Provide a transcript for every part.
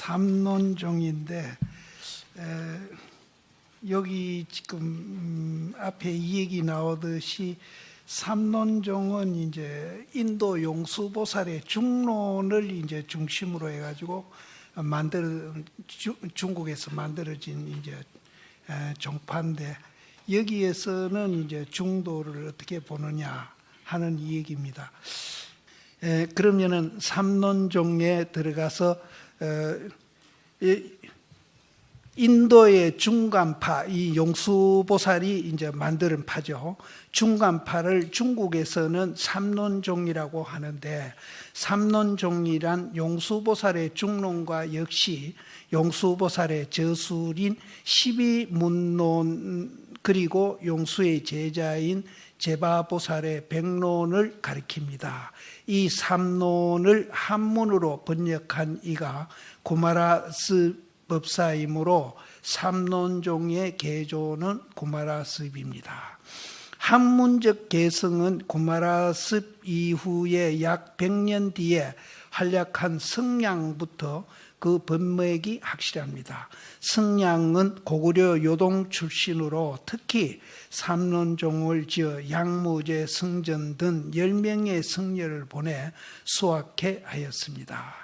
삼론종인데 여기 지금 앞에 이 얘기 나오듯이 삼론종은 이제 인도 용수보살의 중론을 이제 중심으로 해가지고 중국에서 만들어진 이제 종파인데, 여기에서는 이제 중도를 어떻게 보느냐 하는 이 얘기입니다. 그러면은 삼론종에 들어가서 인도의 중간파, 이 용수보살이 이제 만드는 파죠. 중간파를 중국에서는 삼론종이라고 하는데, 삼론종이란 용수보살의 중론과 역시 용수보살의 저술인 12문론 그리고 용수의 제자인 제바보살의 백론을 가리킵니다. 이 삼론을 한문으로 번역한 이가 구마라스 법사이므로 삼론종의 개조는 구마라습입니다. 한문적 개성은 구마라습 이후에 약 100년 뒤에 활약한 성량부터 그 번맥이 확실합니다. 성량은 고구려 요동 출신으로 특히 삼론종을 지어 양무제, 성전 등 10명의 성녀를 보내 수학해 하였습니다.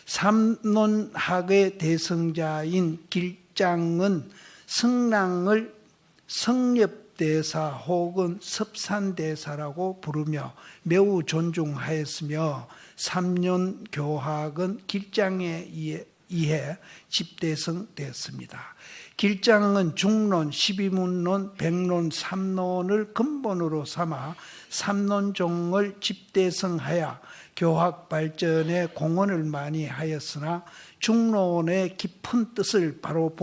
삼론학의 대성자인 길장은 성랑을 성렵대사 혹은 섭산대사라고 부르며 매우 존중하였으며, 삼론교학은 길장에 의해 집대성되었습니다. 길장은 중론, 12문론, 백론, 삼론을 근본으로 삼아 삼론종을 집대성하여 교학 발전에 공헌을 많이 하였으나 중론의 깊은 뜻을 바로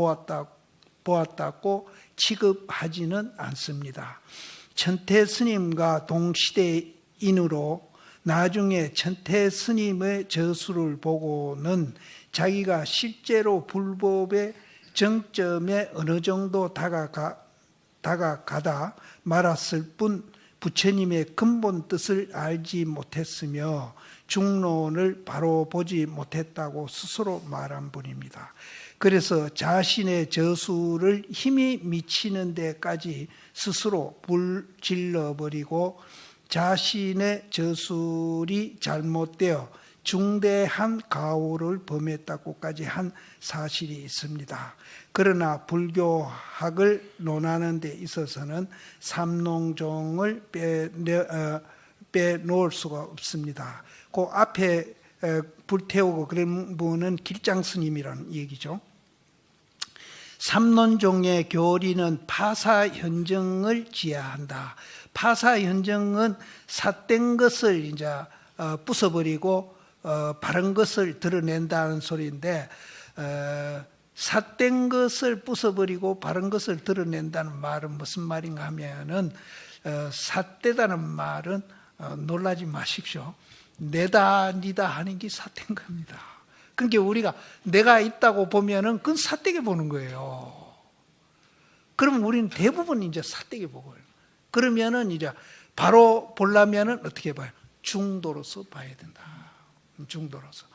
보았다고 취급하지는 않습니다. 천태 스님과 동시대인으로 나중에 천태 스님의 저술을 보고는 자기가 실제로 불법의 정점에 어느 정도 다가가다 말았을 뿐 부처님의 근본 뜻을 알지 못했으며 중론을 바로 보지 못했다고 스스로 말한 분입니다. 그래서 자신의 저술을 힘이 미치는 데까지 스스로 불질러버리고 자신의 저술이 잘못되어 중대한 가오를 범했다고까지 한 사실이 있습니다. 그러나 불교학을 논하는 데 있어서는 삼론종을 빼놓을 수가 없습니다. 그 앞에 불태우고 그런 분은 길장스님이라는 얘기죠. 삼론종의 교리는 파사현정을 지향한다. 파사현정은 삿된 것을 이제 부숴버리고 바른 것을 드러낸다는 소리인데, 삿된 것을 부숴버리고 바른 것을 드러낸다는 말은 무슨 말인가 하면은, 삿되다는 말은 놀라지 마십시오. 내다 니다 하는 게 삿된 겁니다. 그러니까 우리가 내가 있다고 보면은 그건 삿되게 보는 거예요. 그러면 우리는 대부분 이제 삿되게 보고요. 그러면은 이제 바로 보려면은 어떻게 봐요? 중도로서 봐야 된다. 중도로서.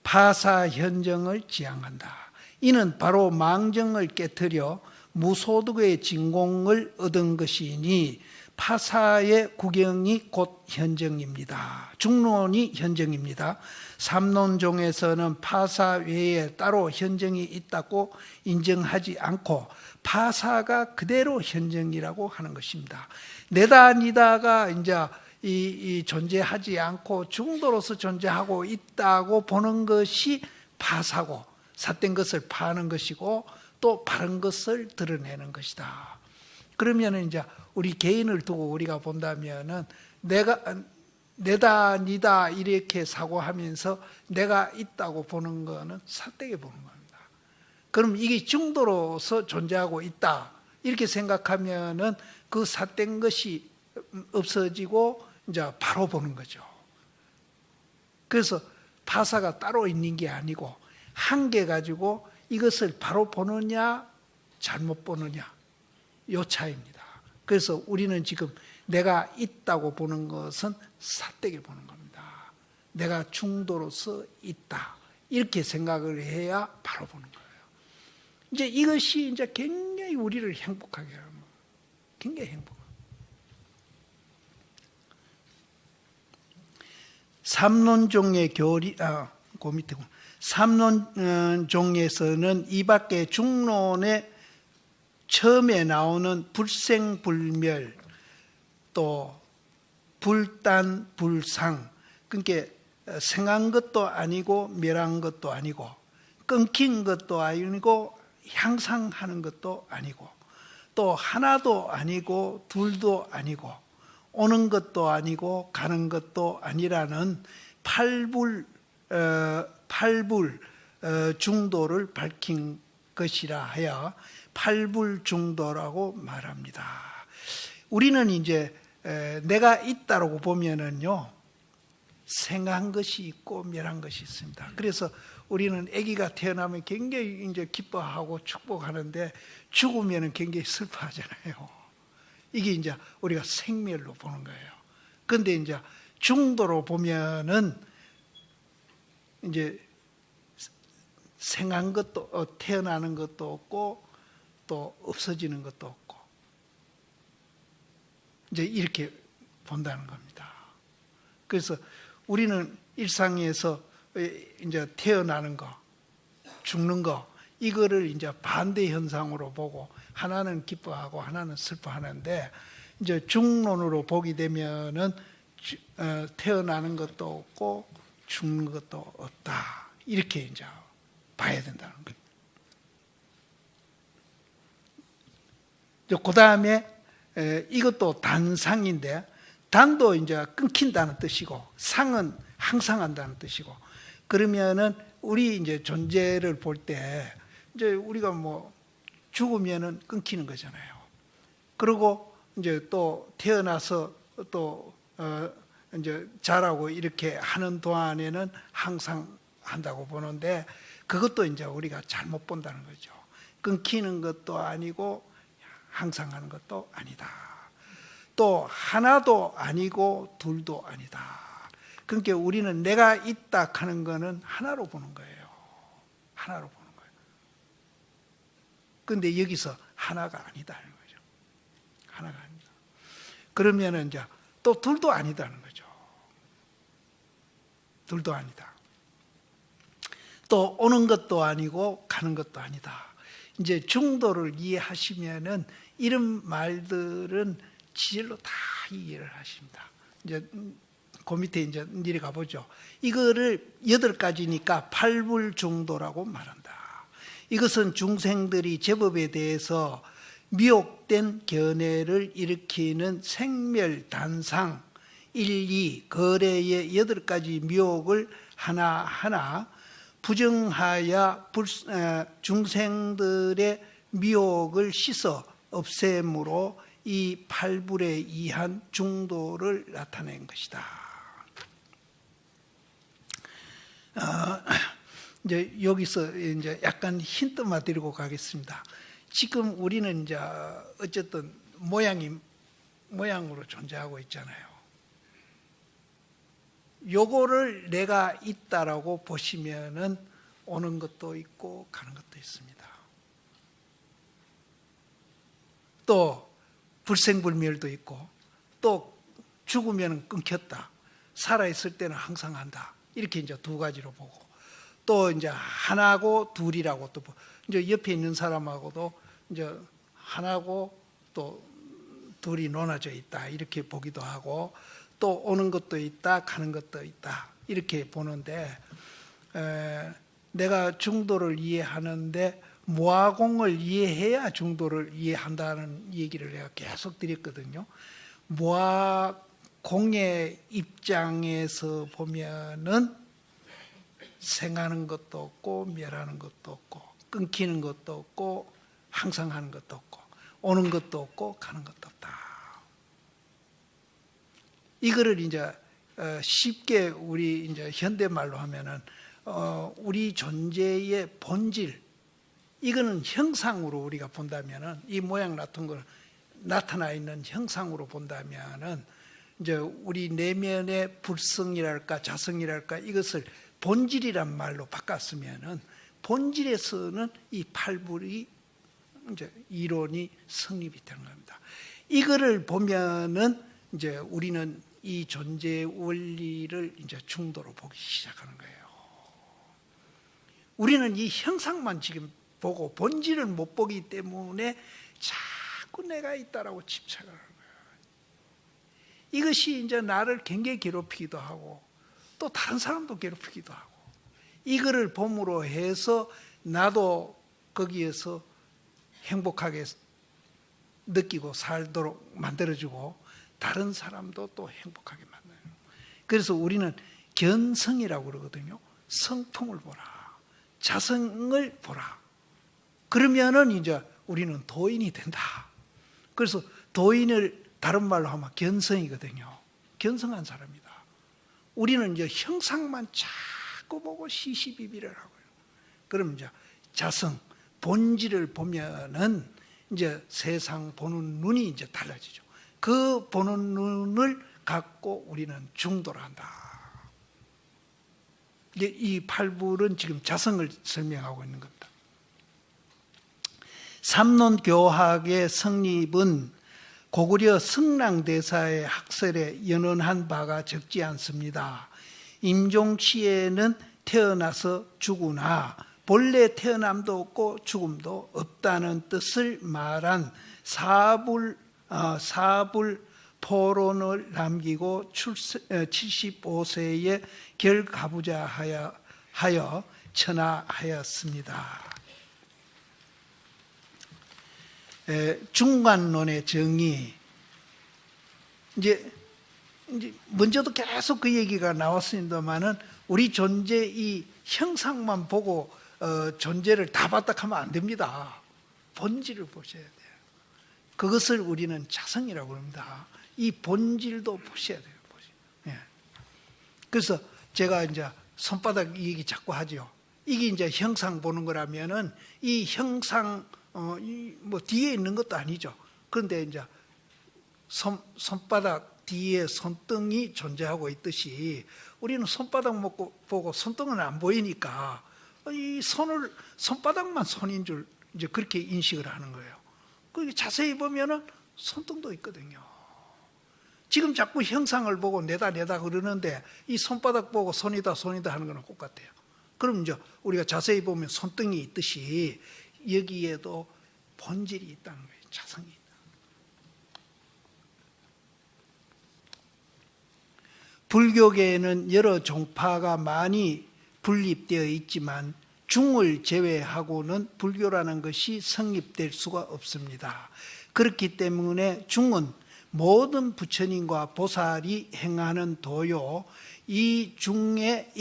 파사현정을 지향한다. 이는 바로 망정을 깨트려 무소득의 진공을 얻은 것이니 파사의 구경이 곧 현정입니다. 중론이 현정입니다. 삼론종에서는 파사 외에 따로 현정이 있다고 인정하지 않고 파사가 그대로 현정이라고 하는 것입니다. 내다 니다가 이제 이 존재하지 않고 중도로서 존재하고 있다고 보는 것이 파사고, 삿된 것을 파는 것이고 또 바른 것을 드러내는 것이다. 그러면 이제 우리 개인을 두고 우리가 본다면은 내다 니다 이렇게 사고하면서 내가 있다고 보는 거는 삿되게 보는 겁니다. 그럼 이게 중도로서 존재하고 있다 이렇게 생각하면은 그 삿된 것이 없어지고 이제 바로 보는 거죠. 그래서 파사가 따로 있는 게 아니고 한계 가지고 이것을 바로 보느냐 잘못 보느냐 요 차이입니다. 그래서 우리는 지금 내가 있다고 보는 것은 삿되게 보는 겁니다. 내가 중도로서 있다 이렇게 생각을 해야 바로 보는 거예요. 이제 이것이 이제 굉장히 우리를 행복하게 하는 거예요. 굉장히 행복해요. 삼론종의 교리, 그 밑에 삼론종에서는 이 밖에 중론에 처음에 나오는 불생불멸, 또 불단, 불상, 그러니까 생한 것도 아니고 멸한 것도 아니고 끊긴 것도 아니고 향상하는 것도 아니고 또 하나도 아니고 둘도 아니고 오는 것도 아니고 가는 것도 아니라는 팔불 중도를 밝힌 것이라 하여 팔불중도라고 말합니다. 우리는 이제 내가 있다라고 보면은요, 생한 것이 있고 멸한 것이 있습니다. 그래서 우리는 아기가 태어나면 굉장히 이제 기뻐하고 축복하는데 죽으면은 굉장히 슬퍼하잖아요. 이게 이제 우리가 생멸로 보는 거예요. 그런데 이제 중도로 보면은 이제 생한 것도 태어나는 것도 없고 또 없어지는 것도 없고 이제 이렇게 본다는 겁니다. 그래서 우리는 일상에서 이제 태어나는 거, 죽는 거, 이거를 이제 반대 현상으로 보고 하나는 기뻐하고 하나는 슬퍼하는데 이제 중론으로 보게 되면은 태어나는 것도 없고 죽는 것도 없다. 이렇게 이제 봐야 된다는 거예요. 그 다음에 이것도 단상인데 단도 이제 끊긴다는 뜻이고 상은 항상 한다는 뜻이고 그러면은 우리 이제 존재를 볼 때 이제 우리가 뭐 죽으면은 끊기는 거잖아요. 그리고 이제 또 태어나서 또 이제 자라고 이렇게 하는 동안에는 항상 한다고 보는데 그것도 이제 우리가 잘못 본다는 거죠. 끊기는 것도 아니고 항상 하는 것도 아니다. 또 하나도 아니고 둘도 아니다. 그러니까 우리는 내가 있다 하는 거는 하나로 보는 거예요. 하나로 보는 거예요. 그런데 여기서 하나가 아니다는 거죠. 하나가 아니다. 그러면은 이제 또 둘도 아니다는 거죠. 둘도 아니다. 또 오는 것도 아니고 가는 것도 아니다. 이제 중도를 이해하시면은 이런 말들은 지질로 다 이해를 하십니다. 이제 그 밑에 이제 내려가 보죠. 이거를 8가지니까 팔불중도라고 말한다. 이것은 중생들이 제법에 대해서 미혹된 견해를 일으키는 생멸단상, 일리, 거래의 8가지 미혹을 하나하나 부정하여 중생들의 미혹을 씻어 없앰으로 이 팔불에 의한 중도를 나타낸 것이다. 이제 여기서 이제 약간 힌트만 드리고 가겠습니다. 지금 우리는 이제 어쨌든 모양으로 존재하고 있잖아요. 요거를 내가 있다라고 보시면은 오는 것도 있고 가는 것도 있습니다. 또 불생불멸도 있고 또 죽으면 끊겼다. 살아있을 때는 항상 한다. 이렇게 이제 2가지로 보고 또 이제 하나고 둘이라고 또 이제 옆에 있는 사람하고도 이제 하나고 또 둘이 논아져 있다. 이렇게 보기도 하고 또 오는 것도 있다, 가는 것도 있다. 이렇게 보는데 내가 중도를 이해하는데 모아공을 이해해야 중도를 이해한다는 얘기를 내가 계속 드렸거든요. 모아공의 입장에서 보면은 생하는 것도 없고 멸하는 것도 없고 끊기는 것도 없고 항상 하는 것도 없고 오는 것도 없고 가는 것도 없다. 이거를 이제 쉽게 우리 이제 현대말로 하면은 우리 존재의 본질, 이거는 형상으로 우리가 본다면은 이 모양 같은 걸 나타나 있는 형상으로 본다면은 이제 우리 내면의 불성이랄까 자성이랄까 이것을 본질이란 말로 바꿨으면은 본질에서는 이 팔불이 이제 이론이 성립이 되는 겁니다. 이거를 보면은 이제 우리는 이 존재 원리를 이제 중도로 보기 시작하는 거예요. 우리는 이 형상만 지금 보고 본질을 못 보기 때문에 자꾸 내가 있다라고 집착을 하는 거예요. 이것이 이제 나를 굉장히 괴롭히기도 하고 또 다른 사람도 괴롭히기도 하고, 이거를 봄으로 해서 나도 거기에서 행복하게 느끼고 살도록 만들어주고 다른 사람도 또 행복하게 만들어요. 그래서 우리는 견성이라고 그러거든요. 성품을 보라, 자성을 보라. 그러면은 이제 우리는 도인이 된다. 그래서 도인을 다른 말로 하면 견성이거든요. 견성한 사람이다. 우리는 이제 형상만 자꾸 보고 시시비비를 하고요. 그럼 이제 자성, 본질을 보면은 이제 세상 보는 눈이 이제 달라지죠. 그 보는 눈을 갖고 우리는 중도를 한다. 이 팔불은 지금 자성을 설명하고 있는 겁니다. 삼론교학의 성립은 고구려 성랑대사의 학설에 연원한 바가 적지 않습니다. 임종시에는 태어나서 죽으나 본래 태어남도 없고 죽음도 없다는 뜻을 말한 사불 포론을 남기고 75세에 결가부자 하여 천하하였습니다. 중관론의 정의, 이제 먼저도 계속 그 얘기가 나왔습니다만은 우리 존재 이 형상만 보고 존재를 다 봤다하면 안 됩니다. 본질을 보셔야 돼요. 그것을 우리는 자성이라고 합니다. 이 본질도 보셔야 돼요. 예. 그래서 제가 이제 손바닥 얘기 자꾸 하죠. 이게 이제 형상 보는 거라면은 이 형상 뭐 뒤에 있는 것도 아니죠. 그런데 이제 손바닥 뒤에 손등이 존재하고 있듯이 우리는 손바닥 보고 손등은 안 보이니까 이 손바닥만 손인 줄 이제 그렇게 인식을 하는 거예요. 그 자세히 보면은 손등도 있거든요. 지금 자꾸 형상을 보고 내다 그러는데 이 손바닥 보고 손이다 하는 거는 똑같아요. 그럼 이제 우리가 자세히 보면 손등이 있듯이 여기에도 본질이 있다는 거예요. 자성이 있다. 불교계에는 여러 종파가 많이 분립되어 있지만 중을 제외하고는 불교라는 것이 성립될 수가 없습니다. 그렇기 때문에 중은 모든 부처님과 보살이 행하는 도요, 이 중에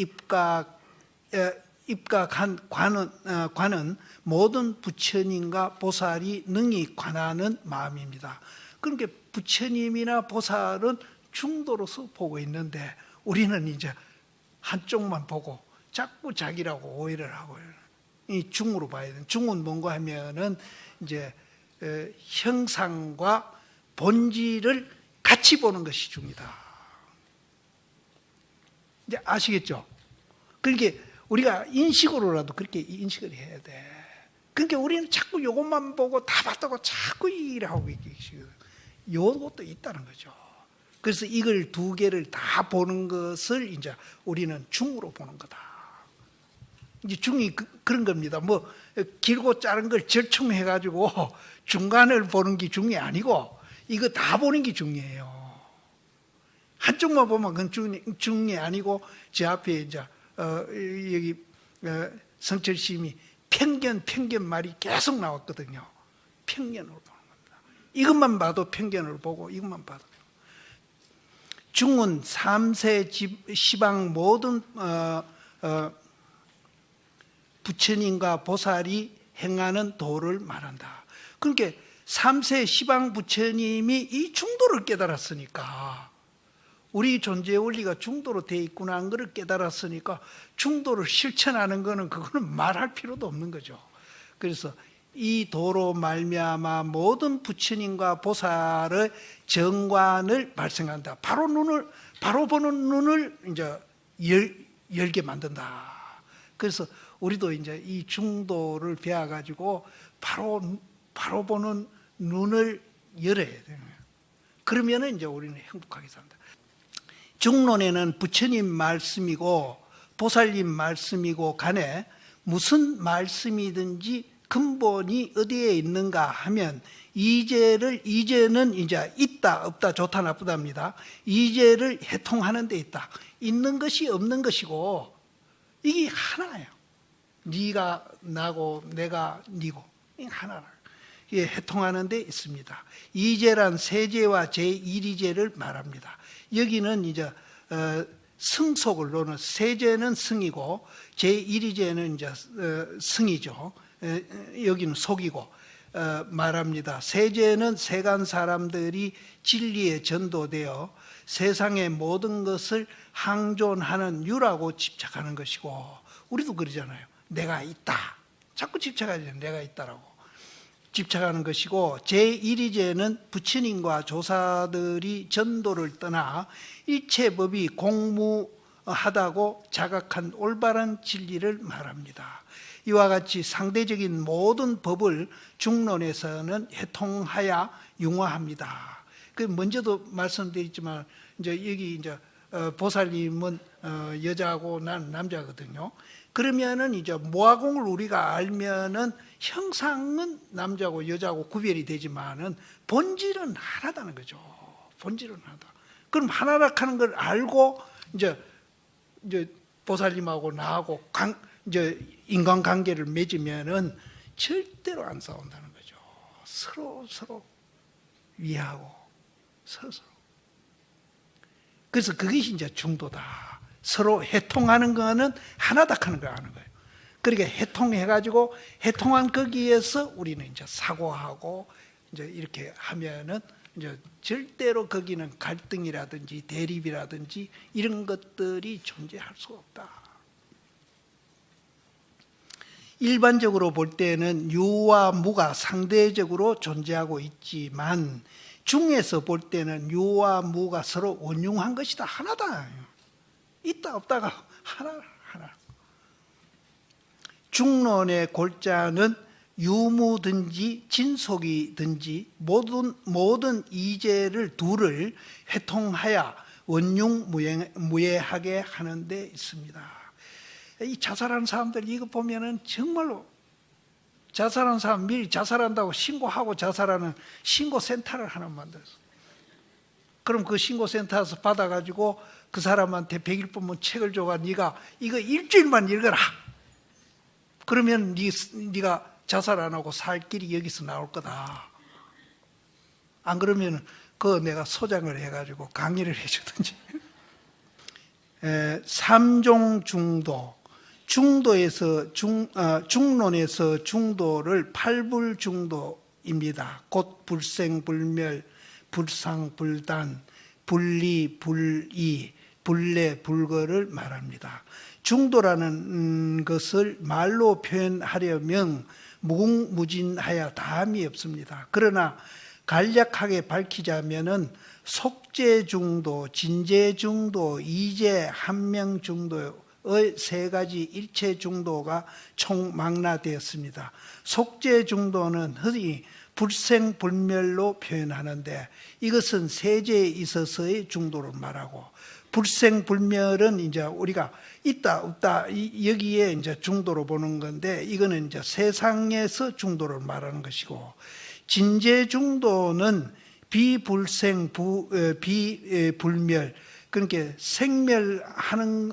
입각한 관은 모든 부처님과 보살이 능히 관하는 마음입니다. 그러니까 부처님이나 보살은 중도로서 보고 있는데 우리는 이제 한쪽만 보고 자꾸 자기라고 오해를 하고요. 이 중으로 봐야 돼요. 중은 뭔가 하면은 이제 형상과 본질을 같이 보는 것이 중이다. 이제 아시겠죠? 그러니까 우리가 인식으로라도 그렇게 인식을 해야 돼. 그러니까 우리는 자꾸 이것만 보고 다 봤다고 자꾸 일을 하고 계시거든. 이것도 있다는 거죠. 그래서 이걸 두 개를 다 보는 것을 이제 우리는 중으로 보는 거다. 이제 중이 그런 겁니다. 뭐 길고 작은 걸 절충해가지고 중간을 보는 게 중이 아니고 이거 다 보는 게 중이에요. 한쪽만 보면 그건 중이 아니고 제 앞에 이제 여기 성철심이 편견 말이 계속 나왔거든요. 편견으로 보는 겁니다. 이것만 봐도 편견을 보고 이것만 봐도. 중은 삼세 시방 모든 부처님과 보살이 행하는 도를 말한다. 그러니까 삼세 시방 부처님이 이 중도를 깨달았으니까 우리 존재의 원리가 중도로 되어 있구나 하는 것을 깨달았으니까 중도를 실천하는 것은 그거는 말할 필요도 없는 거죠. 그래서 이 도로 말미암아 모든 부처님과 보살의 정관을 발생한다. 바로 보는 눈을 이제 열게 만든다. 그래서 우리도 이제 이 중도를 배워가지고 바로 보는 눈을 열어야 되는 거예요. 그러면은 이제 우리는 행복하게 산다. 중론에는 부처님 말씀이고 보살님 말씀이고 간에 무슨 말씀이든지 근본이 어디에 있는가 하면 이제는 이제 있다 없다 좋다 나쁘다입니다. 이제를 해통하는 데 있다. 있는 것이 없는 것이고 이게 하나예요. 네가 나고 내가 네고 이게 하나라. 이게 해통하는 데 있습니다. 이제란 세제와 제1이제를 말합니다. 여기는 이제 승속을 놓는 세제는 승이고 제1이제는 이제 승이죠. 여기는 속이고 말합니다. 세제는 세간 사람들이 진리에 전도되어 세상의 모든 것을 항존하는 유라고 집착하는 것이고 우리도 그러잖아요. 내가 있다. 자꾸 집착하지. 내가 있다라고 집착하는 것이고 제1이제는 부처님과 조사들이 전도를 떠나 일체법이 공무하다고 자각한 올바른 진리를 말합니다. 이와 같이 상대적인 모든 법을 중론에서는 해통하여 융화합니다. 그 먼저도 말씀드렸지만 이제 여기 이제 보살님은 여자고 난 남자거든요. 그러면은 이제 모화공을 우리가 알면은 형상은 남자고 여자고 구별이 되지만은 본질은 하나다는 거죠. 본질은 하나다. 그럼 하나라 하는 걸 알고 이제 보살님하고 나하고 이제 인간관계를 맺으면은 절대로 안 싸운다는 거죠. 서로 이해하고 서로. 그래서 그것이 이제 중도다. 서로 해통하는 거는 하나다 하는 걸 아는 거예요. 그러니까 해통해가지고 해통한 거기에서 우리는 이제 사고하고 이제 이렇게 하면은 이제 절대로 거기는 갈등이라든지 대립이라든지 이런 것들이 존재할 수가 없다. 일반적으로 볼 때는 유와 무가 상대적으로 존재하고 있지만 중에서 볼 때는 유와 무가 서로 원융한 것이다. 하나다. 있다 없다가 하나. 중론의 골자는 유무든지 진속이든지 모든 이제를 둘을 회통하여 원융무예하게 하는 데 있습니다. 이 자살하는 사람들 이거 보면은 정말로 자살하는 사람 미리 자살한다고 신고하고 자살하는 신고센터를 하나 만들었어. 그럼 그 신고센터에서 받아가지고 그 사람한테 100일 본문 책을 줘가 네가 이거 일주일만 읽어라. 그러면 네가 자살 안 하고 살 길이 여기서 나올 거다. 안 그러면 그거 내가 소장을 해가지고 강의를 해주든지. 삼종 중도. 중론에서 중도를 팔불중도입니다. 곧 불생불멸, 불상불단, 분리불이, 불례불거를 말합니다. 중도라는 것을 말로 표현하려면 무궁무진하여 다함이 없습니다. 그러나 간략하게 밝히자면은 속죄중도, 진죄중도, 이죄한명중도의 세 가지 일체중도가 총망라되었습니다. 속죄중도는 흔히 불생불멸로 표현하는데 이것은 세제에 있어서의 중도를 말하고 불생불멸은 이제 우리가 있다 없다 여기에 이제 중도로 보는 건데 이거는 이제 세상에서 중도를 말하는 것이고 진죄중도는 비불생 비불멸 그러니까 생멸하는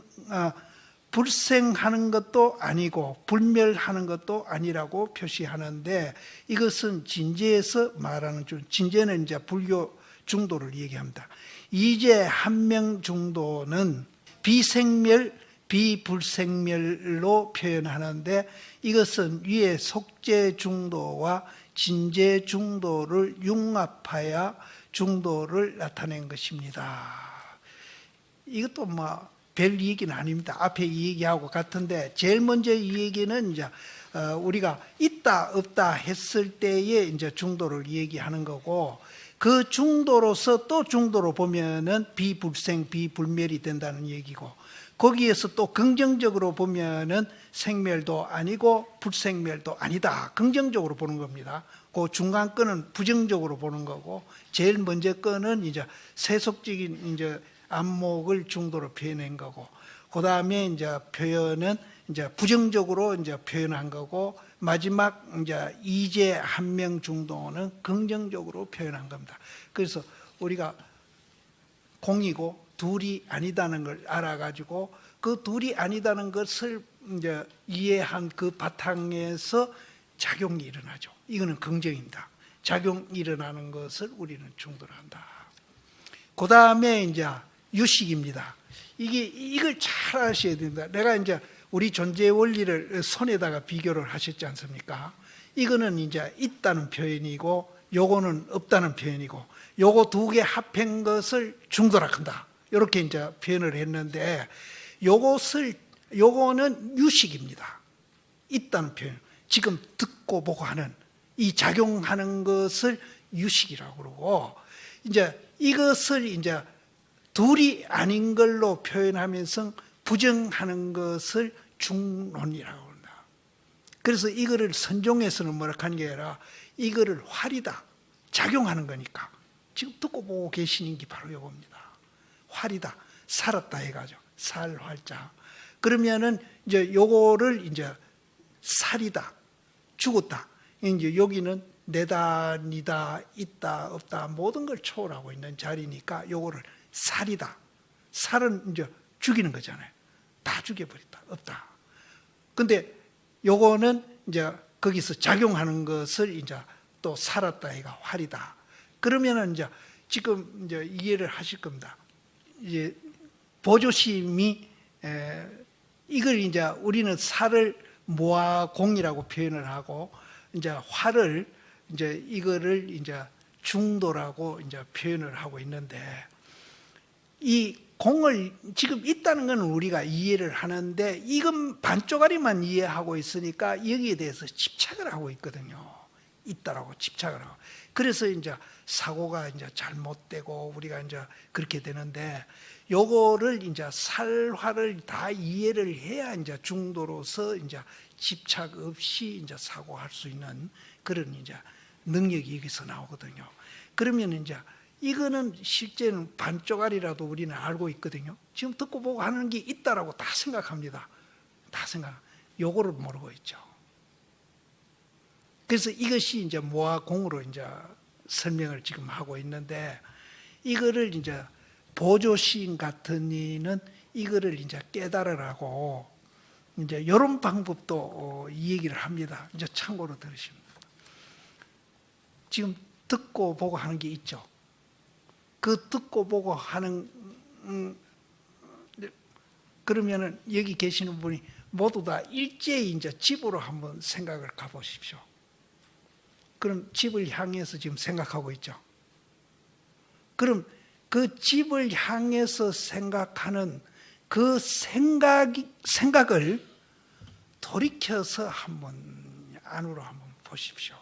불생하는 것도 아니고 불멸하는 것도 아니라고 표시하는데 이것은 진제에서 말하는 진제는 이제 불교 중도를 얘기합니다. 이제 한명 중도는 비생멸 비불생멸로 표현하는데 이것은 위에 속죄 중도와 진제 중도를 융합하여 중도를 나타낸 것입니다. 이것도 별 얘기는 아닙니다. 앞에 이 얘기하고 같은데 제일 먼저 이 얘기는 이제 우리가 있다 없다 했을 때의 이제 중도를 얘기하는 거고 그 중도로서 또 중도로 보면은 비불생 비불멸이 된다는 얘기고 거기에서 또 긍정적으로 보면은 생멸도 아니고 불생멸도 아니다. 긍정적으로 보는 겁니다. 그 중간 거는 부정적으로 보는 거고, 제일 먼저 거는 이제 세속적인 이제 안목을 중도로 표현한 거고, 그 다음에 이제 표현은 이제 부정적으로 이제 표현한 거고, 마지막 이제 이제 한 명 중도는 긍정적으로 표현한 겁니다. 그래서 우리가 공이고 둘이 아니다는 걸 알아가지고 그 둘이 아니다는 것을 이제 이해한 그 바탕에서 작용이 일어나죠. 이거는 긍정입니다. 작용이 일어나는 것을 우리는 중도로 한다. 그 다음에 이제 유식입니다. 이걸 잘 아셔야 됩니다. 내가 이제 우리 존재 원리를 손에다가 비교를 하셨지 않습니까? 이거는 이제 있다는 표현이고, 요거는 없다는 표현이고, 요거 두 개 합한 것을 중도라 한다. 이렇게 이제 표현을 했는데, 요거는 유식입니다. 있다는 표현. 지금 듣고 보고 하는 이 작용하는 것을 유식이라고 그러고, 이제 이것을 이제 둘이 아닌 걸로 표현하면서 부정하는 것을 중론이라고 한다. 그래서 이거를 선종에서는 뭐라 하는 게 아니라 이거를 활이다. 작용하는 거니까. 지금 듣고 보고 계시는 게 바로 이겁니다. 활이다. 살았다 해가지고. 살활자. 그러면은 이제 요거를 이제 살이다. 죽었다. 이제 여기는 내다, 니다, 있다, 없다. 모든 걸 초월하고 있는 자리니까 요거를 살이다. 살은 이제 죽이는 거잖아요. 다 죽여버렸다. 없다. 근데 요거는 이제 거기서 작용하는 것을 이제 또 살았다 해가 활이다. 그러면은 이제 지금 이제 이해를 하실 겁니다. 이제 보조심이 이걸 이제 우리는 살을 모아공이라고 표현을 하고, 이제 활을 이제 이거를 이제 중도라고 이제 표현을 하고 있는데, 이 공을 지금 있다는 건 우리가 이해를 하는데, 이건 반쪽짜리만 이해하고 있으니까 여기에 대해서 집착을 하고 있거든요. 있다라고 집착을 하고. 그래서 이제 사고가 이제 잘못되고 우리가 이제 그렇게 되는데, 요거를 이제 살화를 다 이해를 해야 이제 중도로서 이제 집착 없이 이제 사고할 수 있는 그런 이제 능력이 여기서 나오거든요. 그러면 이제 이거는 실제는 반쪽짜리라도 우리는 알고 있거든요. 지금 듣고 보고 하는 게 있다라고 다 생각합니다. 다 생각. 요거를 모르고 있죠. 그래서 이것이 이제 모아공으로 이제 설명을 지금 하고 있는데, 이거를 이제 보조시인 같은 이는 이거를 이제 깨달으라고 이제 이런 방법도 이 얘기를 합니다. 이제 참고로 들으십니다. 지금 듣고 보고 하는 게 있죠. 그 듣고 보고 하는 그러면은 여기 계시는 분이 모두 다 일제히 이제 집으로 한번 생각을 가보십시오. 그럼 집을 향해서 지금 생각하고 있죠. 그럼 그 집을 향해서 생각하는 그 생각을 돌이켜서 한번 안으로 한번 보십시오.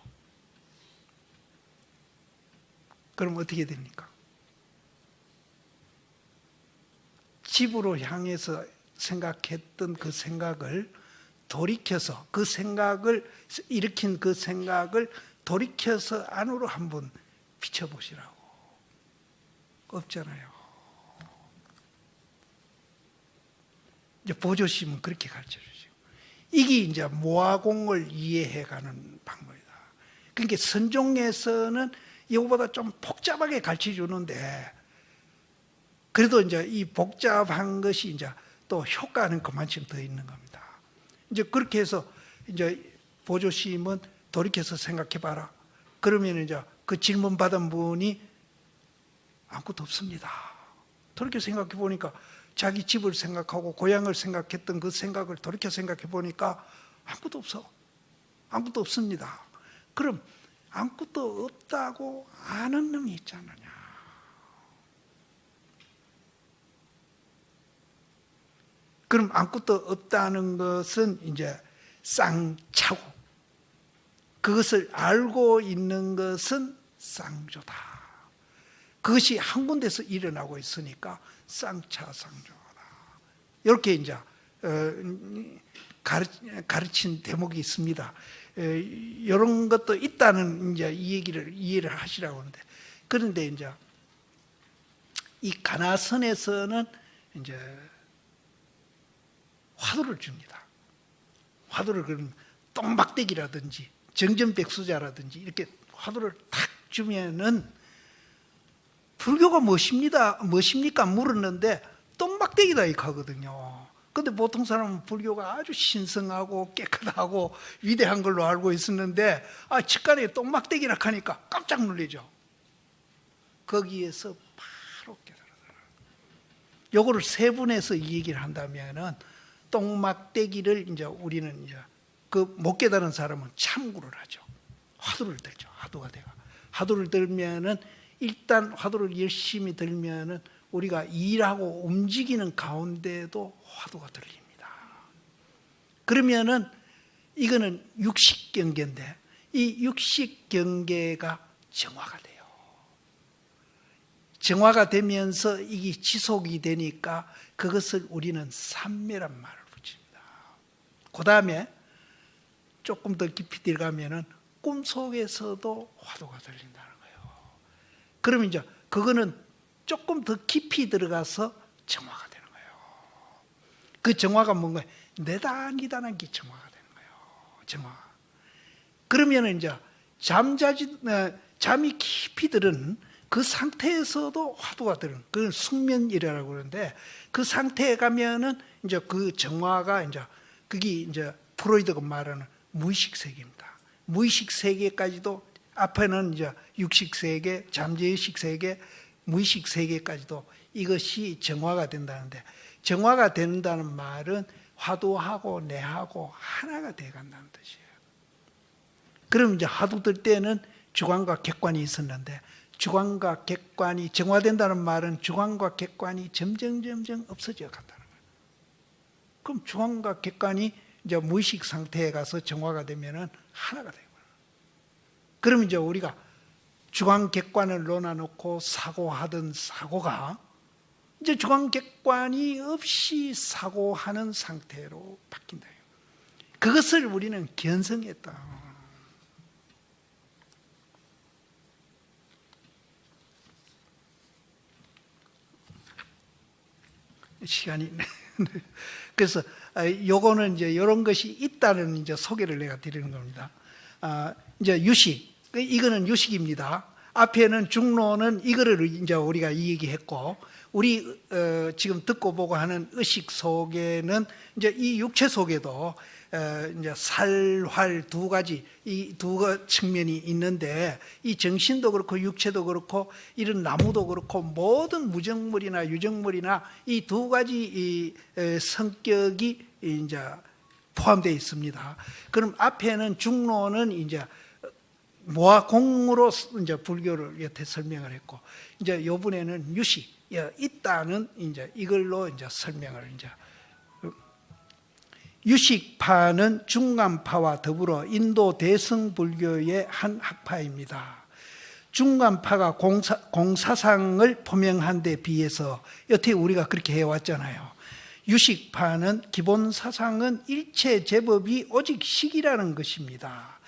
그럼 어떻게 됩니까? 집으로 향해서 생각했던 그 생각을 돌이켜서, 그 생각을 일으킨 그 생각을 돌이켜서 안으로 한번 비춰보시라고. 없잖아요. 이제 보조심은 그렇게 가르쳐 주죠. 이게 이제 모아공을 이해해가는 방법이다. 그러니까 선종에서는 이거보다 좀 복잡하게 가르쳐 주는데, 그래도 이제 이 복잡한 것이 이제 또 효과는 그만큼 더 있는 겁니다. 이제 그렇게 해서 이제 보조심은 돌이켜서 생각해봐라. 그러면 이제 그 질문 받은 분이 아무것도 없습니다. 돌이켜 생각해 보니까 자기 집을 생각하고 고향을 생각했던 그 생각을 돌이켜 생각해 보니까 아무것도 없어. 아무것도 없습니다. 그럼 아무것도 없다고 아는 놈이 있지 않느냐. 그럼 아무것도 없다는 것은 이제 쌍차고, 그것을 알고 있는 것은 쌍조다. 그것이 한 군데서 일어나고 있으니까 쌍차쌍조하다. 이렇게 이제 가르친 대목이 있습니다. 이런 것도 있다는 이제 이 얘기를 이해를 하시라고 하는데, 그런데 이제 이 가나선에서는 이제 화두를 줍니다. 화두를 그런 똥박대기라든지 정전백수자라든지 이렇게 화두를 탁 주면은 불교가 무엇입니까? 물었는데 똥박대기다 이렇게 하거든요. 근데 보통 사람은 불교가 아주 신성하고 깨끗하고 위대한 걸로 알고 있었는데 직간에 똥박대기라 하니까 깜짝 놀라죠. 거기에서 바로 깨달아요. 요거를 세분해서 이 얘기를 한다면은 똥막대기를 이제 우리는 이제 그 못 깨달은 사람은 참구를 하죠. 화두를 들죠. 화두를 들면은 일단 화두를 열심히 들면은 우리가 일하고 움직이는 가운데도 화두가 들립니다. 그러면은 이거는 육식 경계인데 이 육식 경계가 정화가 돼요. 정화가 되면서 이게 지속이 되니까 그것을 우리는 삼매란 말을 붙입니다. 그 다음에 조금 더 깊이 들어가면은 꿈속에서도 화두가 들린다는 거예요. 그러면 이제 그거는 조금 더 깊이 들어가서 정화가 되는 거예요. 그 정화가 뭔가 내다 니다는 게 정화가 되는 거예요. 정화. 그러면 이제 잠이 깊이 들은 그 상태에서도 화두가 들은, 그건 숙면이라고 그러는데 그 상태에 가면은 이제 그 정화가 이제 그게 이제 프로이드가 말하는 무의식 세계입니다. 무의식 세계까지도 앞에는 이제 육식 세계, 잠재의식 세계, 무의식 세계까지도 이것이 정화가 된다는데, 정화가 된다는 말은 화두하고 내하고 하나가 되어 간다는 뜻이에요. 그럼 이제 화두 들 때는 주관과 객관이 있었는데 주관과 객관이 정화된다는 말은 주관과 객관이 점점 없어져 간다는 거예요. 그럼 주관과 객관이 이제 무의식 상태에 가서 정화가 되면은 하나가 되고, 그럼 이제 우리가 주관 객관을 놓아놓고 사고하던 사고가 이제 주관 객관이 없이 사고하는 상태로 바뀐다. 그것을 우리는 견성했다. 시간이 그래서 요거는 이제 이런 것이 있다는 이제 소개를 내가 드리는 겁니다. 이제 유식, 이거는 유식입니다. 앞에는 중로는 이거를 이제 우리가 이 얘기했고, 우리 지금 듣고 보고 하는 의식 속에는 이제 이 육체 속에도 이제 살활 두 가지, 이 두 측면이 있는데, 이 정신도 그렇고 육체도 그렇고 이런 나무도 그렇고 모든 무정물이나 유정물이나 이 두 가지 이 성격이 이제 포함되어 있습니다. 그럼 앞에는 중로는 이제 모아공으로 이제 불교를 여태 설명을 했고, 이제 요번에는 유식 있다는 이제 이걸로 이제 설명을 이제. 유식파는 중간파와 더불어 인도 대승불교의 한 학파입니다. 중간파가 공사상을 포명한 데 비해서 여태 우리가 그렇게 해왔잖아요. 유식파는 기본 사상은 일체 제법이 오직 식이라는 것입니다.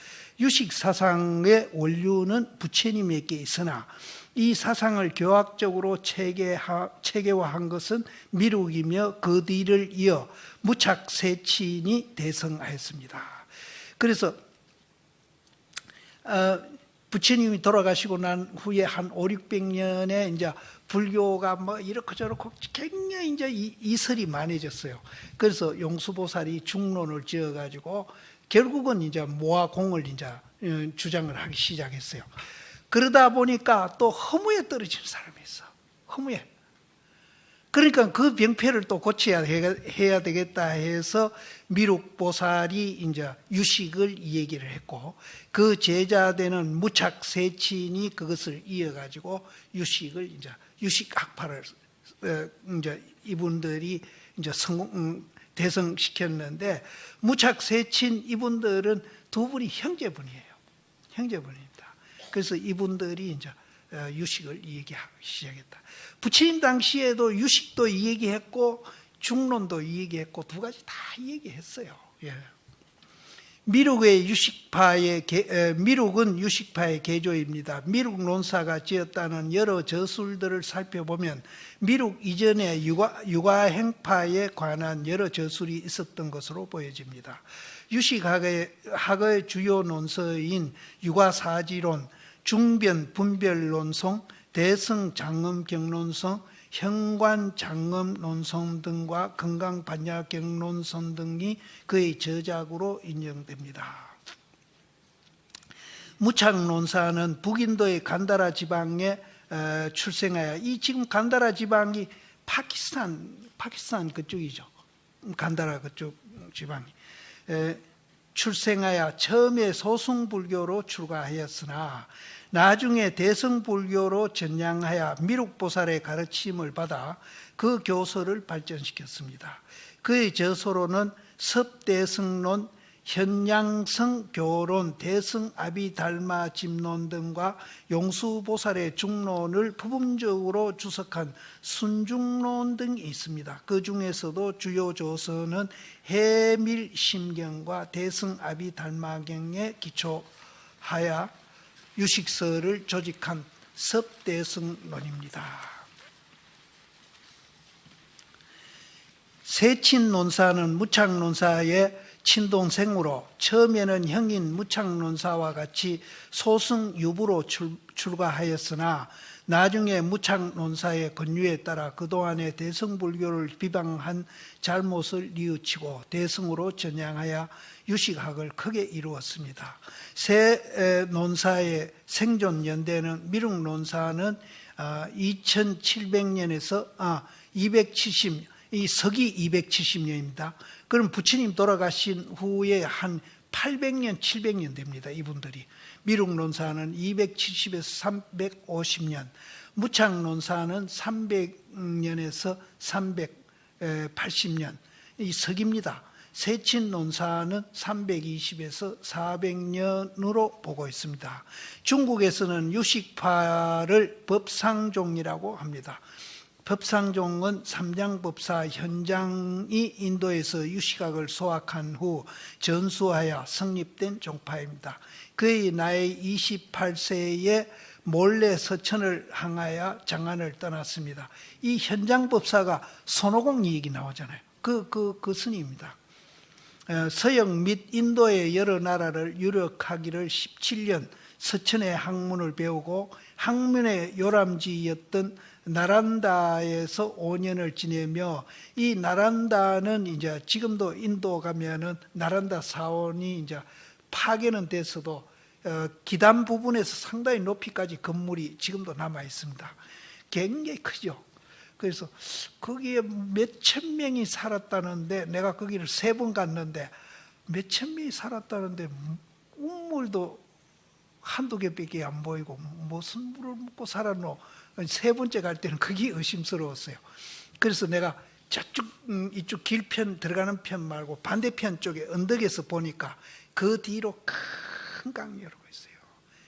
유식 사상의 원류는 부처님에게 있으나 이 사상을 교학적으로 체계화한 것은 미륵이며 그 뒤를 이어 무착세친이 대성하였습니다. 그래서 부처님이 돌아가시고 난 후에 한 500~600년에 이제 불교가 뭐 이렇고 저렇고 굉장히 이제 이설이 많아졌어요. 그래서 용수보살이 중론을 지어가지고 결국은 이제 모아공을 이제 주장을 하기 시작했어요. 그러다 보니까 또 허무에 떨어진 사람이 있어. 허무에. 그러니까 그 병폐를 또 고쳐야 해야 되겠다 해서 미륵보살이 이제 유식을 얘기를 했고, 그 제자되는 무착세친이 그것을 이어가지고 유식을 이제 유식학파를 이제 이분들이 이제 대성시켰는데, 무착세친 이분들은 두 분이 형제분이에요. 형제분입니다. 그래서 이분들이 이제 유식을 얘기하기 시작했다. 부처님 당시에도 유식도 얘기했고 중론도 이 얘기했고 두 가지 다 이 얘기했어요. 예. 미륵은 유식파의 개조입니다. 미륵 논사가 지었다는 여러 저술들을 살펴보면 미륵 이전에 유가행파에 관한 여러 저술이 있었던 것으로 보여집니다. 유식학의 주요 논서인 유가사지론, 중변 분별론송, 대승장엄경론성, 현관장엄론성 등과 건강반야경론성 등이 그의 저작으로 인정됩니다. 무창론사는 북인도의 간다라 지방에 출생하여, 이 지금 간다라 지방이 파키스탄 그쪽이죠. 간다라 그쪽 지방이 출생하여 처음에 소승불교로 출가하였으나 나중에 대승불교로 전향하여 미륵보살의 가르침을 받아 그 교서를 발전시켰습니다. 그의 저서로는 섭대승론, 현양성교론, 대승아비달마집론 등과 용수보살의 중론을 부분적으로 주석한 순중론 등이 있습니다. 그 중에서도 주요 저서는 해밀심경과 대승아비달마경에 기초하여 유식서를 조직한 섭대승론입니다. 세친논사는 무창논사의 친동생으로 처음에는 형인 무창논사와 같이 소승유부로 출가하였으나 나중에 무창논사의 권유에 따라 그동안의 대승불교를 비방한 잘못을 뉘우치고 대승으로 전향하여 유식학을 크게 이루었습니다. 세 논사의 생존 연대는 미륵논사는 2700년에서 270, 이 서기 270년입니다. 그럼 부처님 돌아가신 후에 한 800년, 700년 됩니다. 이분들이. 미륵논사는 270에서 350년, 무창논사는 300년에서 380년, 이 서기입니다. 세친논사는 320에서 400년으로 보고 있습니다. 중국에서는 유식파를 법상종이라고 합니다. 법상종은 삼장법사 현장이 인도에서 유식학을 소학한 후 전수하여 성립된 종파입니다. 그의 나이 28세에 몰래 서천을 항하여 장안을 떠났습니다. 이 현장법사가 손오공 얘기 나오잖아요. 그 스님입니다. 서양 및 인도의 여러 나라를 유력하기를 17년 서천의 학문을 배우고 학문의 요람지였던 나란다에서 5년을 지내며, 이 나란다는 이제 지금도 인도 가면은 나란다 사원이 이제 파괴는 됐어도 기단 부분에서 상당히 높이까지 건물이 지금도 남아 있습니다. 굉장히 크죠. 그래서 거기에 몇천 명이 살았다는데, 내가 거기를 3번 갔는데 몇천 명이 살았다는데 우물도 한두 개밖에 안 보이고 무슨 물을 먹고 살았노. 3번째 갈 때는 그게 의심스러웠어요. 그래서 내가 저쪽 이쪽 길편 들어가는 편 말고 반대편 쪽에 언덕에서 보니까 그 뒤로 큰 강이 흐르고 있어요.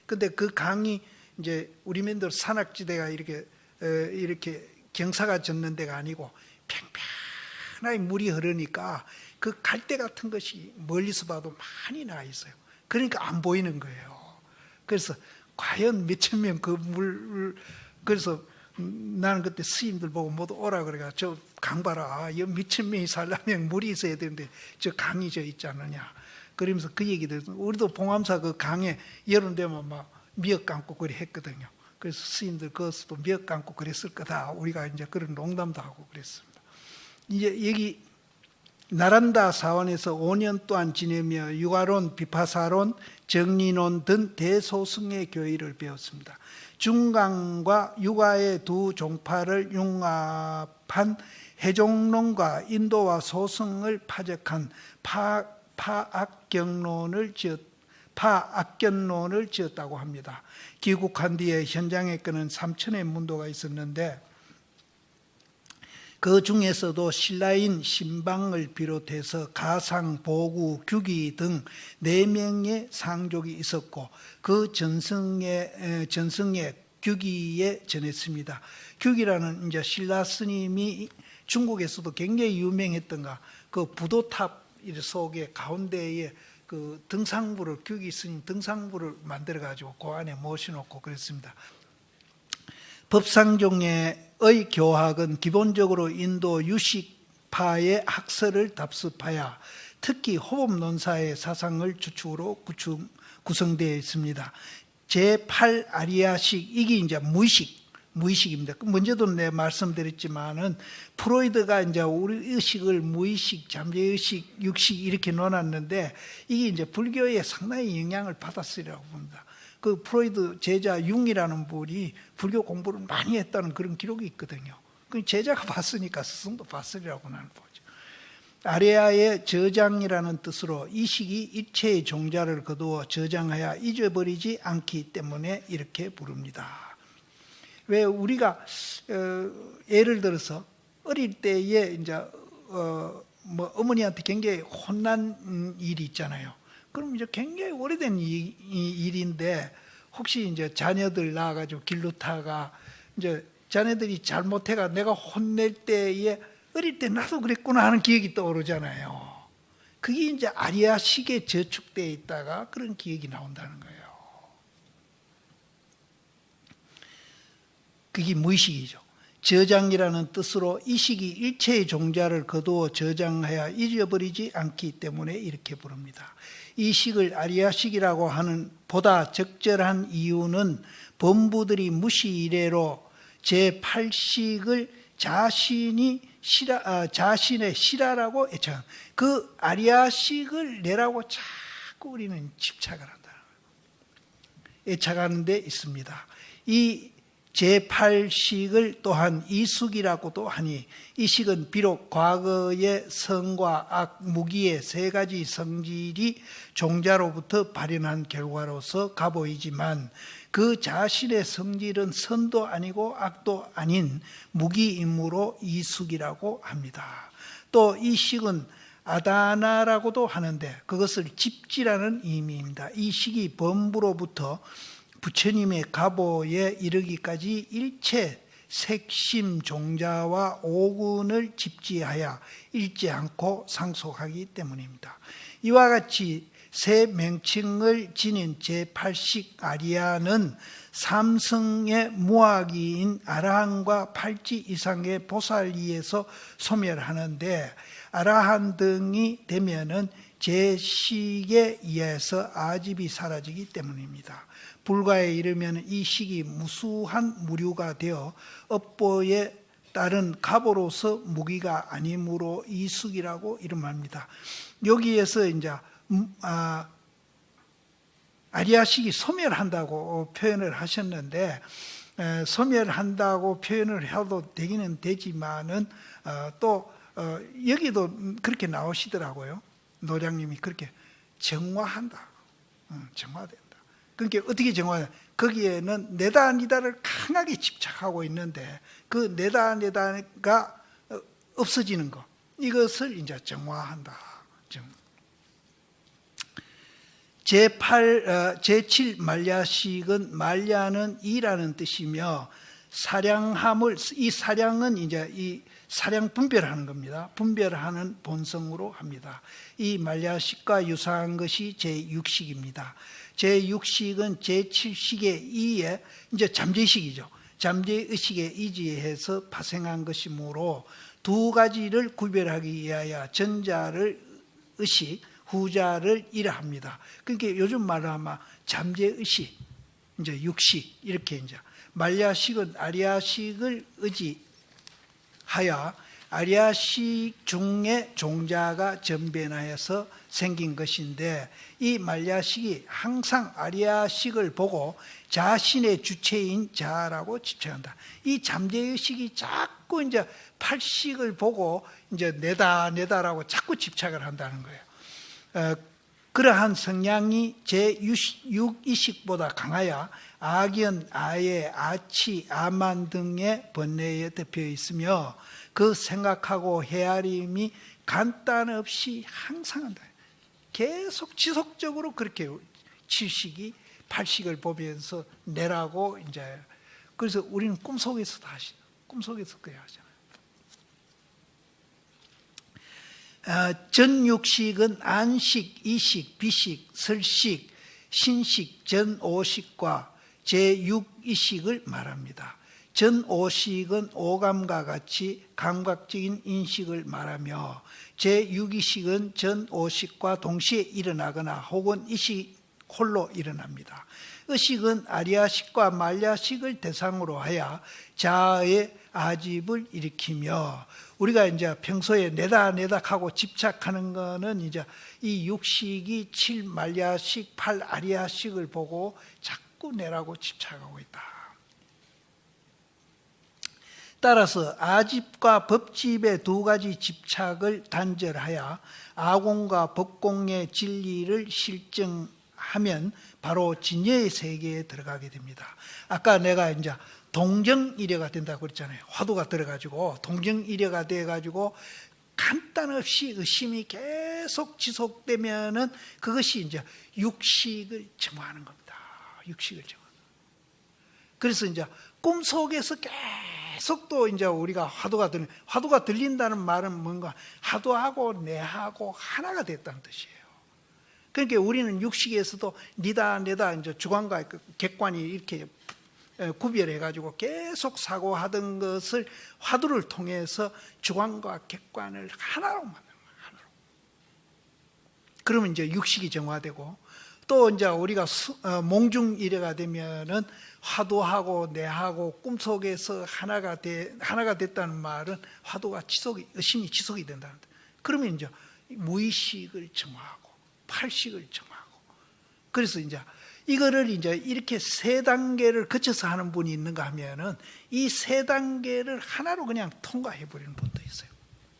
근데 그 강이 이제 우리 맨들 산악지대가 이렇게 경사가 젖는 데가 아니고 평평하게 물이 흐르니까 그 갈대 같은 것이 멀리서 봐도 많이 나 있어요. 그러니까 안 보이는 거예요. 그래서 과연 몇천 명 그 물, 그래서 나는 그때 스님들 보고 모두 오라 그래가 저 강 봐라, 이 몇천 명이 살려면 물이 있어야 되는데 저 강이 저 있지 않느냐. 그러면서 그 얘기들, 우리도 봉암사 그 강에 여름 되면 막 미역 감고 그리 했거든요. 그래서 스님들 거기서도 미역 감고 그랬을 거다. 우리가 이제 그런 농담도 하고 그랬습니다. 이제 여기 나란다 사원에서 5년 동안 지내며 유가론, 비파사론, 정리론 등 대소승의 교의를 배웠습니다. 중강과 유가의 두 종파를 융합한 해종론과 인도와 소승을 파적한 파악견론을 지었다고 합니다. 귀국한 뒤에 현장에 끄는 3천의 문도가 있었는데, 그 중에서도 신라인 신방을 비롯해서 가상, 보구, 규기 등 4명의 상족이 있었고, 그 전승에 규기에 전했습니다. 규기라는 이제 신라 스님이 중국에서도 굉장히 유명했던가 그 부도탑 속에 가운데에 그 등상부를 규기 스님 등상부를 만들어 가지고 그 안에 모셔놓고 그랬습니다. 법상종의 교학은 기본적으로 인도 유식파의 학설을 답습하여 특히 호법론사의 사상을 주축으로 구성되어 있습니다. 제8 아리아식, 이게 이제 무의식입니다. 먼저도 내 말씀드렸지만은 프로이드가 이제 우리 의식을 무의식, 잠재의식, 육식 이렇게 놓았는데 이게 이제 불교에 상당히 영향을 받았으리라고 봅니다. 그 프로이드 제자 융이라는 분이 불교 공부를 많이 했다는 그런 기록이 있거든요. 그 제자가 봤으니까 스승도 봤으리라고 나는 보죠. 아레아의 저장이라는 뜻으로 이식이 일체의 종자를 거두어 저장하여 잊어버리지 않기 때문에 이렇게 부릅니다. 왜 우리가 예를 들어서 어릴 때에 이제 뭐 어머니한테 굉장히 혼난 일이 있잖아요. 그럼 이제 굉장히 오래된 일인데 혹시 이제 자녀들 낳아가지고 길루타가 이제 자녀들이 잘못해가 내가 혼낼 때에 어릴 때 나도 그랬구나 하는 기억이 떠오르잖아요. 그게 이제 아리아식에 저축되어 있다가 그런 기억이 나온다는 거예요. 그게 무의식이죠. 저장이라는 뜻으로 이식이 일체의 종자를 거두어 저장하여 잊어버리지 않기 때문에 이렇게 부릅니다. 이 식을 아리아식이라고 하는 보다 적절한 이유는 범부들이 무시 이래로 제8식을 자신의 실화라고 애착한 그 아리아식을 내라고 자꾸 우리는 집착을 한다는 거예요. 애착하는 데 있습니다. 이 제8식을 또한 이숙이라고도 하니 이 식은 비록 과거의 성과 악, 무기의 세 가지 성질이 종자로부터 발현한 결과로서 가보이지만 그 자신의 성질은 선도 아니고 악도 아닌 무기이므로 이숙이라고 합니다. 또 이 식은 아다나라고도 하는데 그것을 집지라는 의미입니다. 이 식이 범부로부터 부처님의 가보에 이르기까지 일체 색심 종자와 오군을 집지하여 잃지 않고 상속하기 때문입니다. 이와 같이 세 명칭을 지닌 제8식 아리아는 삼성의 무아기인 아라한과 팔지 이상의 보살이에서 소멸하는데 아라한 등이 되면은 제 식에 의해서 아집이 사라지기 때문입니다. 불가에 이르면 이 식이 무수한 무류가 되어 업보에 따른 가보로서 무기가 아니므로 이숙이라고 이름합니다. 여기에서 이제 아리아식이 소멸한다고 표현을 하셨는데 소멸한다고 표현을 해도 되기는 되지만은 또 여기도 그렇게 나오시더라고요. 노량님이 그렇게 정화한다. 정화된다. 그러니까 어떻게 정화해? 거기에는 내다 니다를 강하게 집착하고 있는데 그 내다 내다가 없어지는 거 이것을 이제 정화한다. 제7 말야식은 말야는 이라는 뜻이며 사량함을 이 사량은 이제 이 사량 분별하는 겁니다. 분별하는 본성으로 합니다. 이 말야식과 유사한 것이 제6식입니다. 제6식은 제7식의 이에 이제 잠재의식이죠. 잠재의식에 의지해서 파생한 것이므로 두 가지를 구별하기 위하여 전자를 의식, 후자를 이라합니다. 그러니까 요즘 말로 하면 잠재의식, 이제 육식 이렇게 이제 말야식은 아리아식을 의지하여 아리아식 중에 종자가 전변하여서 생긴 것인데 이 말야식이 항상 아리아식을 보고 자신의 주체인 자라고 집착한다. 이 잠재의식이 자꾸 이제 팔식을 보고 이제 내다라고 자꾸 집착을 한다는 거예요. 그러한 성향이 제6이식보다 강하여 악연, 아예, 아치, 아만 등의 번뇌에 덮여 있으며 그 생각하고 헤아림이 간단 없이 항상 한다. 계속 지속적으로 그렇게 7식이 8식을 보면서 내라고 이제 그래서 우리는 꿈속에서도 하시죠. 꿈속에서 그래 하잖아요. 전육식은 안식, 이식, 비식, 설식, 신식, 전오식과 제6이식을 말합니다. 전오식은 오감과 같이 감각적인 인식을 말하며 제6이식은 전오식과 동시에 일어나거나 혹은 이식 홀로 일어납니다. 의식은 아리아식과 말야식을 대상으로 하여 자아의 아집을 일으키며, 우리가 이제 평소에 내다 하고 집착하는 거는 이제 이 육식이 7말야식, 8아리아식을 보고 자꾸 내라고 집착하고 있다. 따라서 아집과 법집의 두 가지 집착을 단절하여 아공과 법공의 진리를 실증하면 바로 진여의 세계에 들어가게 됩니다. 아까 내가 이제 동정이려가 된다고 그랬잖아요. 화두가 들어가지고 동정이려가 돼가지고 간단 없이 의심이 계속 지속되면은 그것이 이제 육식을 정화하는 겁니다. 육식을 정화. 그래서 이제 꿈 속에서 계속 또 이제 우리가 화두가 들린다는 말은 뭔가 화두하고 내하고 하나가 됐다는 뜻이에요. 그러니까 우리는 육식에서도 니다 내다 이제 주관과 객관이 이렇게 구별해가지고 계속 사고하던 것을 화두를 통해서 주관과 객관을 하나로 만드는 거예요. 하나로. 그러면 이제 육식이 정화되고, 또 이제 우리가 몽중일해가 되면은 화두하고 내하고 꿈속에서 하나가 됐다는 말은 화두가 의심이 지속이 된다는 뜻. 그러면 이제 무의식을 정화하고 팔식을 정화하고, 그래서 이제 이거를 이제 이렇게 세 단계를 거쳐서 하는 분이 있는가 하면은 이 세 단계를 하나로 그냥 통과해 버리는 분도 있어요.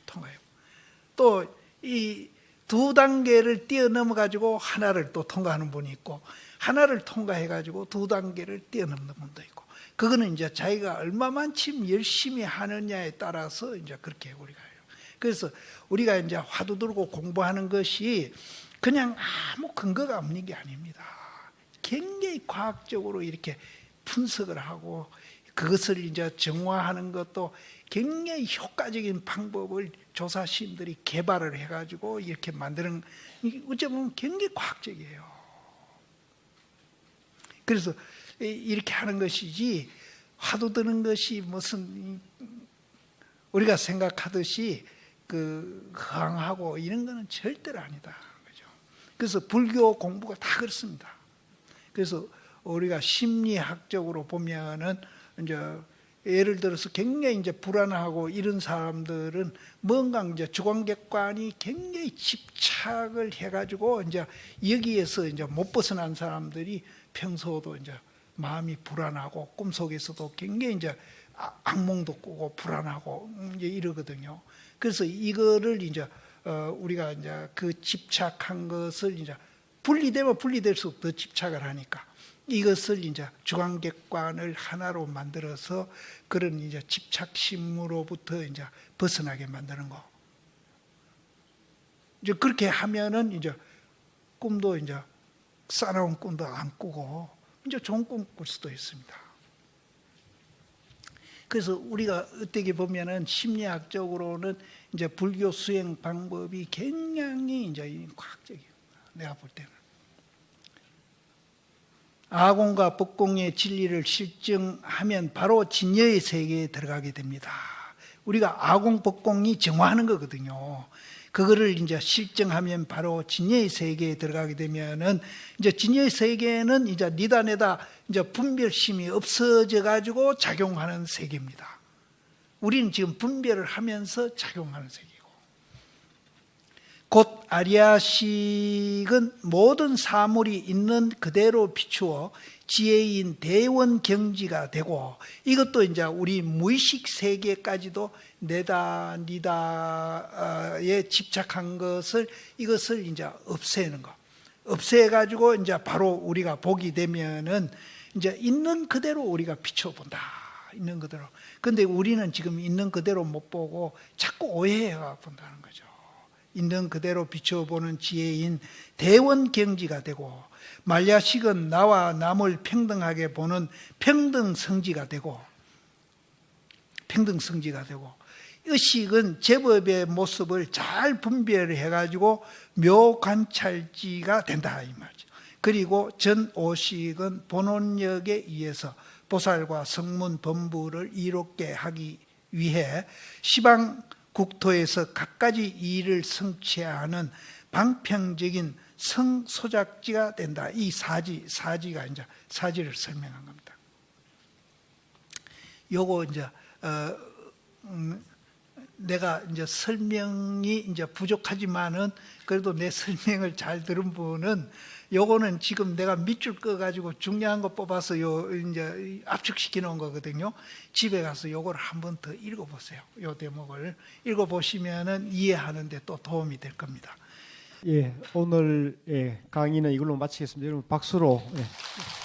통과해. 또 이 두 단계를 뛰어넘어 가지고 하나를 또 통과하는 분이 있고, 하나를 통과해 가지고 두 단계를 뛰어넘는 분도 있고, 그거는 이제 자기가 얼마만큼 열심히 하느냐에 따라서 이제 그렇게 우리가 해요. 그래서 우리가 이제 화두 들고 공부하는 것이 그냥 아무 근거가 없는 게 아닙니다. 굉장히 과학적으로 이렇게 분석을 하고 그것을 이제 정화하는 것도 굉장히 효과적인 방법을 조사심들이 개발을 해가지고 이렇게 만드는, 어찌 보면 굉장히 과학적이에요. 그래서 이렇게 하는 것이지, 화두 드는 것이 무슨 우리가 생각하듯이 허황하고 이런 거는 절대로 아니다. 그죠? 그래서 불교 공부가 다 그렇습니다. 그래서 우리가 심리학적으로 보면은 이제 예를 들어서 굉장히 이제 불안하고 이런 사람들은 뭔가 이제 주관객관이 굉장히 집착을 해가지고 이제 여기에서 이제 못 벗어난 사람들이 평소도 이제 마음이 불안하고 꿈속에서도 굉장히 이제 악몽도 꾸고 불안하고 이제 이러거든요. 그래서 이거를 이제 우리가 이제 그 집착한 것을 이제 분리되면 분리될수록 더 집착을 하니까 이것을 이제 주관객관을 하나로 만들어서 그런 이제 집착심으로부터 이제 벗어나게 만드는 거. 이제 그렇게 하면은 이제 꿈도 이제 싸나운 꿈도 안 꾸고 이제 좋은 꿈 꿀 수도 있습니다. 그래서 우리가 어떻게 보면은 심리학적으로는 이제 불교 수행 방법이 굉장히 이제 과학적이에요. 내가 볼 때는. 아공과 법공의 진리를 실증하면 바로 진여의 세계에 들어가게 됩니다. 우리가 아공, 법공이 정화하는 거거든요. 그거를 이제 실증하면 바로 진여의 세계에 들어가게 되면은 이제 진여의 세계는 이제 니다 내다 이제 분별심이 없어져 가지고 작용하는 세계입니다. 우리는 지금 분별을 하면서 작용하는 세계고, 곧 아리아식은 모든 사물이 있는 그대로 비추어 지혜인 대원경지가 되고, 이것도 이제 우리 무의식 세계까지도 내다 니다에 집착한 것을 이것을 이제 없애는 거, 없애가지고 이제 바로 우리가 보게 되면은 이제 있는 그대로 우리가 비춰본다. 있는 그대로. 근데 우리는 지금 있는 그대로 못 보고 자꾸 오해해가 본다는 거죠. 있는 그대로 비춰보는 지혜인 대원경지가 되고, 말야식은 나와 남을 평등하게 보는 평등성지가 되고, 의식은 제법의 모습을 잘 분별해 가지고 묘관찰지가 된다 이 말이죠. 그리고 전오식은 본원력에 의해서 보살과 성문 범부를 이롭게 하기 위해 시방 국토에서 갖가지 일을 성취하는 방평적인 성소작지가 된다. 이 사지가 이제 사지를 설명한 겁니다. 요거 이제 내가 이제 설명이 이제 부족하지만은 그래도 내 설명을 잘 들은 분은 요거는 지금 내가 밑줄 꺼 가지고 중요한 거 뽑아서 요 이제 압축시켜 놓은 거거든요. 집에 가서 요걸 한번 더 읽어 보세요. 요 대목을 읽어 보시면은 이해하는 데 또 도움이 될 겁니다. 예, 오늘 강의는 이걸로 마치겠습니다. 여러분 박수로. 예.